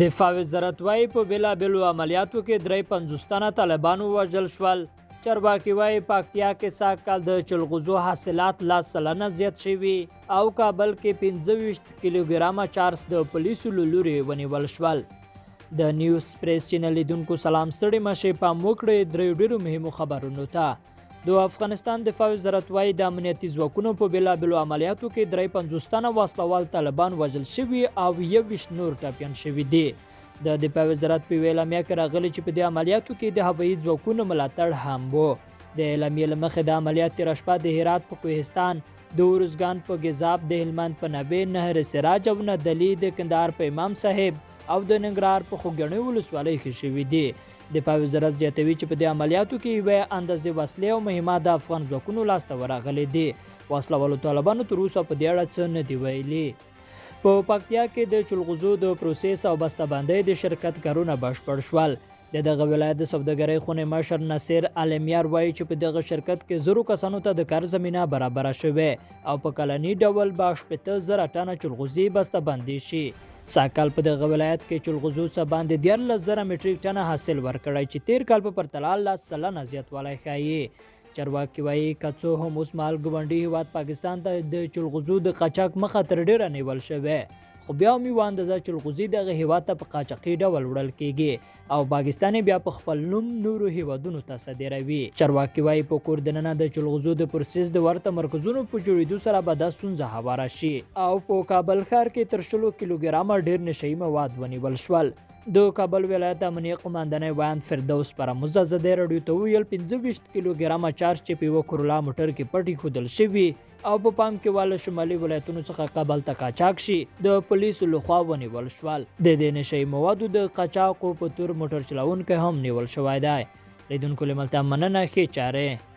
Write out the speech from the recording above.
دفاع وزارت وايي په بېلابېلو عملیاتو کې 53 تنه طالبان ووژل شول. چارواکي وايي پکتیا کې سږ کال د چلغوزو حاصلات 10 سلنه زیات شوي او کابل کې 25 کیلوګرامه چارس د پولیسو له لورې ونیول شول. د نیوز پریس چینل لیدونکو سلام ستړي مشي پام وکړئ درې ډېرو مهمو خبرونو ته. د افغانستان دفاع وزارت وايي د امنیتي ځواکونو په بېلابېلو عملیاتو کې 53 تنه وسلوال طالبان وژل شوي او 21 نور ټپیان شوي دي. د دفاع وزارت په اعلامیه کې راغلي چې په دې عملیاتو کې د هوایي ځواکونو ملاتړ هم و. د اعلامیې له مخې د عملیات تېره شپه د هرات په کوهستان، د ارزګان په ګیزاب، د هلمند په نبې، نهر سراج او ندلي، د کندهار په امام صاحب او د ننګرهار په خوږنۍ ولسوالۍ کې شوي دي. دفاع وزارت زیاتوي چې په دې عملیاتو کې یوې اندازې وسلې او مهمات د افغان ځواکونو لاسته ورغلي دي. وسلوالو طالبانو تر اوسه په دې اړه څه نه دي ویلي. په پکتیا کې د چلغوزو د پروسس او بسته‌بندۍ د شرکت کارونه بشپړ شول. د دغه ولایت د سوداګرۍ خونې مشر نصیر علمیار وایي چې په دغه شرکت کې 100 کسانو ته د کار زمینه برابره شوې او په کلني ډول به 80,000 ټنه چلغوزي بسته‌بندي شي. ساکال په دغه ولایت کې چلغوزو څخه باندې 14,000 میټریک ټنه حاصل ورکړی چې تیر کال په پرتله 10 سلنه زیاتوالی ښیي. چارواکي وایي که څه هم اوس مهال ګاونډي هیواد پاکستان ته د چلغوزو د قاچاق مخه تر ډیره نیول شوی، خو بیا هم یوه اندازه چلغوزي دغه هیواد ته په قاچاقي ډول وړل کیږي او پاکستان بیا په خپل نوم نورو هیوادونو ته صادروي. چارواکي وایي په کور دننه د چلغوزو د پروسس د ورته مرکزونو په جوړېدو سره به دا ستونزه هواره شي او په کابل ښار کې تر 100 کیلوګرامه ډیر نشهیي مواد ونیول شول. د کابل ولایت امنیه قماندانۍ ویاند فردوس پرموز ازادۍ راډیو ته وویل 25 کیلوګرامه چارج چې په یوه کرولا موټر کې پټ ایښودل شوي او په پام کې واله شمالي ولایتونو څخه کابل ته قاچاق شي د پولیسو لخوا ونیول شول. د دې نشهیي موادو د قاچاقو په تور موټر چلونکی هم نیول شوی دی. لیدونکو له ملته مننه، ښې چارې.